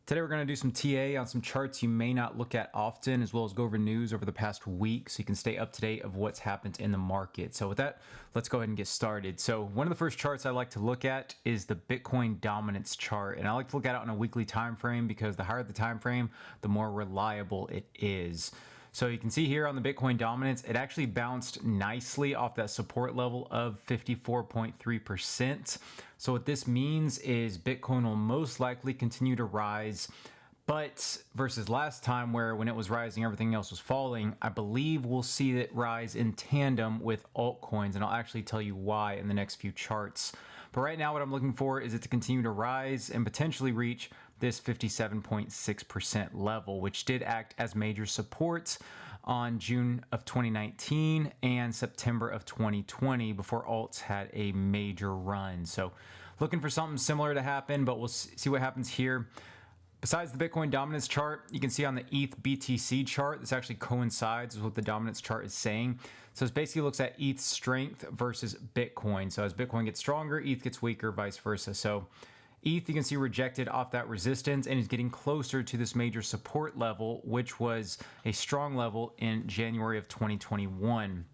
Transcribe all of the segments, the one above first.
Today we're going to do some TA on some charts you may not look at often, as well as go over news over the past week so you can stay up to date of what's happened in the market. So with that, let's go ahead and get started. So one of the first charts I like to look at is the Bitcoin dominance chart. And I like to look at it on a weekly time frame because the higher the time frame, the more reliable it is. So you can see here on the Bitcoin dominance, it actually bounced nicely off that support level of 54.3%. So what this means is Bitcoin will most likely continue to rise, but versus last time where when it was rising, everything else was falling, I believe we'll see it rise in tandem with altcoins, and I'll actually tell you why in the next few charts. But right now what I'm looking for is it to continue to rise and potentially reach this 57.6% level, which did act as major support on June of 2019 and September of 2020 before alts had a major run. So looking for something similar to happen, but we'll see what happens here. Besides the Bitcoin dominance chart, you can see on the ETH BTC chart, this actually coincides with what the dominance chart is saying. So it basically looks at ETH's strength versus Bitcoin. So as Bitcoin gets stronger, ETH gets weaker, vice versa. So ETH, you can see rejected off that resistance and is getting closer to this major support level, which was a strong level in January of 2021.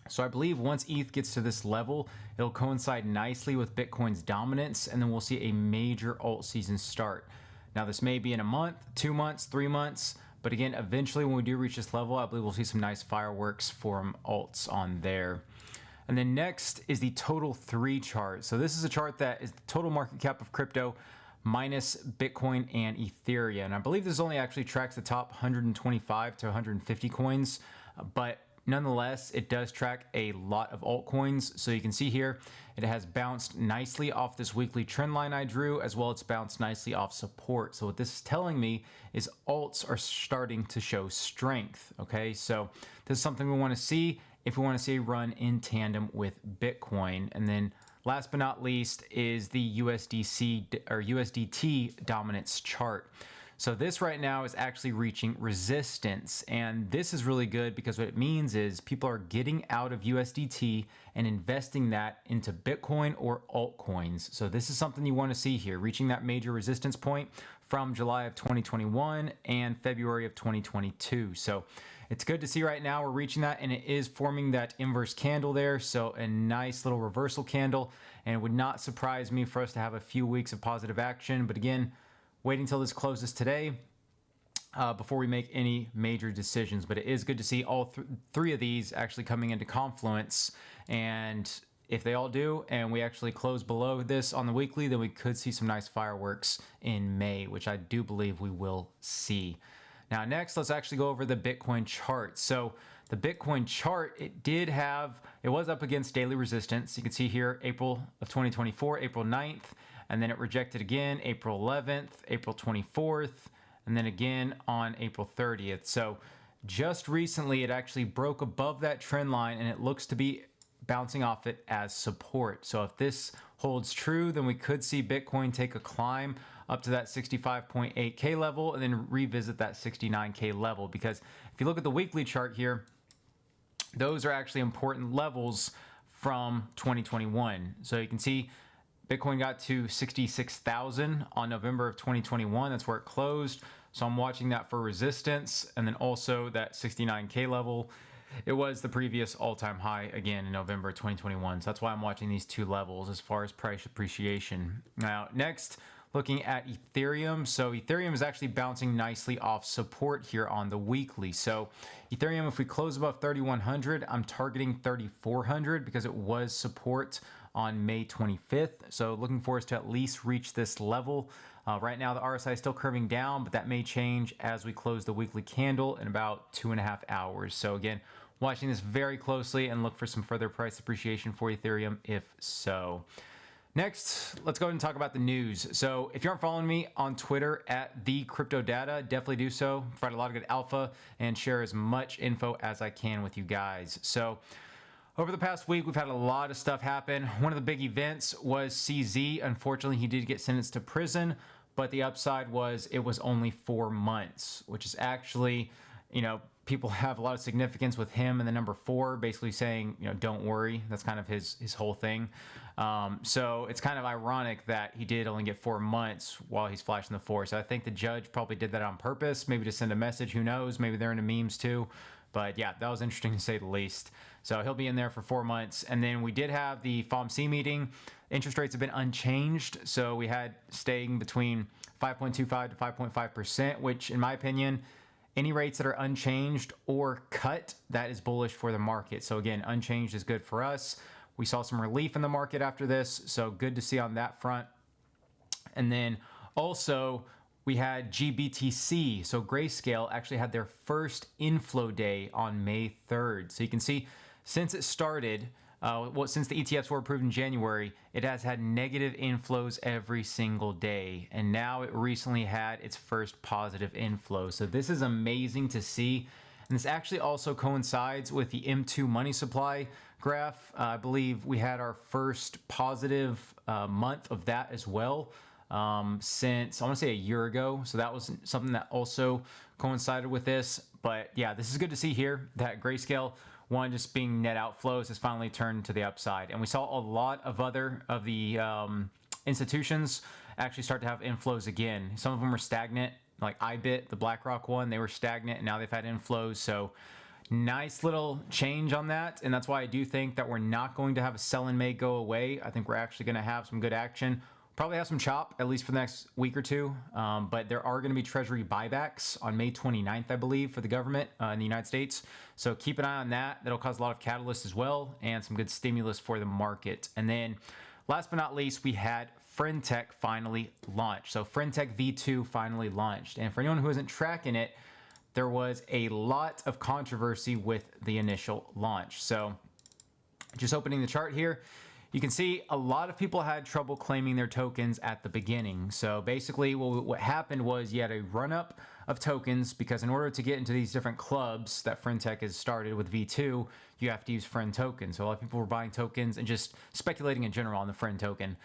So I believe once ETH gets to this level, it'll coincide nicely with Bitcoin's dominance, and then we'll see a major alt season start. Now, this may be in a month, 2 months, 3 months, but again, eventually when we do reach this level, I believe we'll see some nice fireworks from alts on there. And then next is the total 3 chart. So this is a chart that is the total market cap of crypto minus Bitcoin and Ethereum. And I believe this only actually tracks the top 125 to 150 coins, but nonetheless, it does track a lot of altcoins. So you can see here, it has bounced nicely off this weekly trend line I drew, as well as bounced nicely off support. So what this is telling me is alts are starting to show strength. Okay, so this is something we want to see if we want to see a run in tandem with Bitcoin. And then last but not least is the USDC or USDT dominance chart. So this right now is actually reaching resistance, and this is really good because what it means is people are getting out of USDT and investing that into Bitcoin or altcoins. So this is something you want to see here, reaching that major resistance point from July of 2021 and February of 2022. So it's good to see right now we're reaching that, and it is forming that inverse candle there. So a nice little reversal candle, and it would not surprise me for us to have a few weeks of positive action. But again, waiting until this closes today before we make any major decisions. But it is good to see all three of these actually coming into confluence. And if they all do, and we actually close below this on the weekly, then we could see some nice fireworks in May, which I do believe we will see. Now, next, let's actually go over the Bitcoin chart. So the Bitcoin chart, it was up against daily resistance. You can see here, April of 2024, April 9th, and then it rejected again, April 11th, April 24th, and then again on April 30th. So just recently, it actually broke above that trend line, and it looks to be bouncing off it as support. So if this holds true, then we could see Bitcoin take a climb up to that 65.8K level and then revisit that 69K level. Because if you look at the weekly chart here, those are actually important levels from 2021. So you can see Bitcoin got to 66,000 on November of 2021. That's where it closed. So I'm watching that for resistance, and then also that 69K level. It was the previous all-time high again in November 2021. So that's why I'm watching these two levels as far as price appreciation. Now, next, looking at Ethereum. So Ethereum is actually bouncing nicely off support here on the weekly. So Ethereum, if we close above 3,100, I'm targeting 3,400 because it was support on May 25th. So looking for us to at least reach this level. Right now, the RSI is still curving down, but that may change as we close the weekly candle in about 2.5 hours. So again, watching this very closely and look for some further price appreciation for Ethereum if so. Next, let's go ahead and talk about the news. So if you aren't following me on Twitter at thecryptodata, definitely do so. Provide a lot of good alpha and share as much info as I can with you guys. So over the past week, we've had a lot of stuff happen. One of the big events was CZ. Unfortunately, he did get sentenced to prison, but the upside was it was only 4 months, which is actually, people have a lot of significance with him and the number 4, basically saying, you know, don't worry. That's kind of his whole thing. So it's kind of ironic that he did only get 4 months while he's flashing the 4. So I think the judge probably did that on purpose, maybe to send a message. Who knows? Maybe they're into memes too. But yeah, that was interesting to say the least. So he'll be in there for 4 months. And then we did have the FOMC meeting. Interest rates have been unchanged. So we had staying between 5.25 to 5.5%, which in my opinion, any rates that are unchanged or cut, that is bullish for the market. So again, unchanged is good for us. We saw some relief in the market after this. So good to see on that front. And then also, we had GBTC. So Grayscale actually had their first inflow day on May 3rd. So you can see since it started, since the ETFs were approved in January, it has had negative inflows every single day. And now it recently had its first positive inflow. So this is amazing to see. And this actually also coincides with the M2 money supply graph. I believe we had our first positive month of that as well. Since I want to say a year ago. So that was something that also coincided with this. But yeah, this is good to see here that Grayscale, one, just being net outflows, has finally turned to the upside. And we saw a lot of other of the institutions actually start to have inflows again. Some of them were stagnant, like IBIT, the BlackRock one, they were stagnant and now they've had inflows. So nice little change on that. And that's why I do think that we're not going to have a sell in May go away. I think we're actually going to have some good action. Probably have some chop, at least for the next week or two. But there are going to be treasury buybacks on May 29th, I believe, for the government in the United States. So keep an eye on that. That'll cause a lot of catalysts as well and some good stimulus for the market. And then last but not least, we had FRIENDTECH finally launched. So FRIENDTECH V2 finally launched. And for anyone who isn't tracking it, there was a lot of controversy with the initial launch. So just opening the chart here, you can see a lot of people had trouble claiming their tokens at the beginning. So basically what happened was you had a run up of tokens because in order to get into these different clubs that FRIENDTECH has started with V2, you have to use friend tokens. So a lot of people were buying tokens and just speculating in general on the friend token.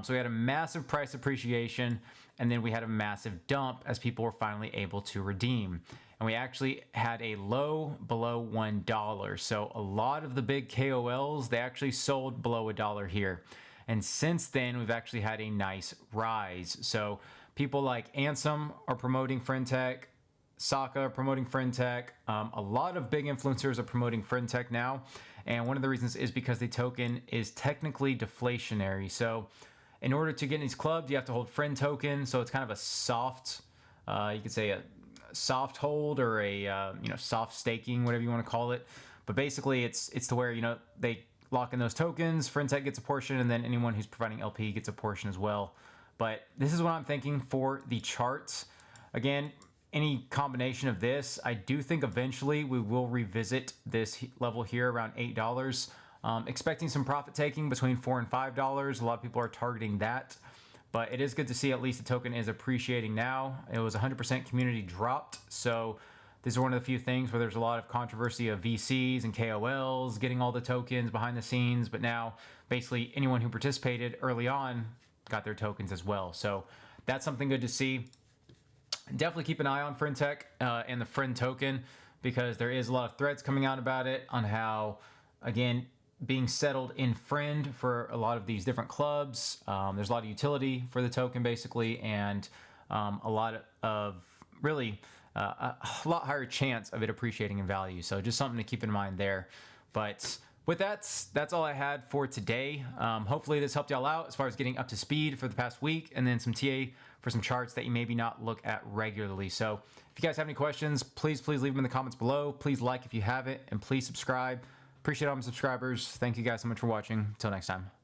So we had a massive price appreciation and then we had a massive dump as people were finally able to redeem. And we actually had a low below $1. So a lot of the big KOLs, they actually sold below $1 here. And since then, we've actually had a nice rise. So people like Ansem are promoting FRIENDTECH, Saka are promoting FRIENDTECH. A lot of big influencers are promoting FRIENDTECH now. And one of the reasons is because the token is technically deflationary. So in order to get in these clubs, you have to hold friend token. So it's kind of a soft, you could say a soft hold or a soft staking, whatever you want to call it. But basically it's to where they lock in those tokens, FRIENDTECH gets a portion, and then anyone who's providing LP gets a portion as well. But this is what I'm thinking for the charts. Again, any combination of this, I do think eventually we will revisit this level here around $8. Expecting some profit taking between $4 and $5. A lot of people are targeting that. But it is good to see at least the token is appreciating now. It was 100% community dropped. So this is one of the few things where there's a lot of controversy of VCs and KOLs getting all the tokens behind the scenes. But now basically anyone who participated early on got their tokens as well. So that's something good to see. Definitely keep an eye on FRIENDTECH and the friend token because there is a lot of threads coming out about it on how, again, being settled in friend for a lot of these different clubs. There's a lot of utility for the token basically, and a lot of really a lot higher chance of it appreciating in value. So just something to keep in mind there. But with that, that's all I had for today. Hopefully this helped y'all out as far as getting up to speed for the past week, and then some TA for some charts that you maybe not look at regularly. So if you guys have any questions, please leave them in the comments below. Please like if you haven't, and please subscribe. Appreciate all my subscribers. Thank you guys so much for watching. Until next time.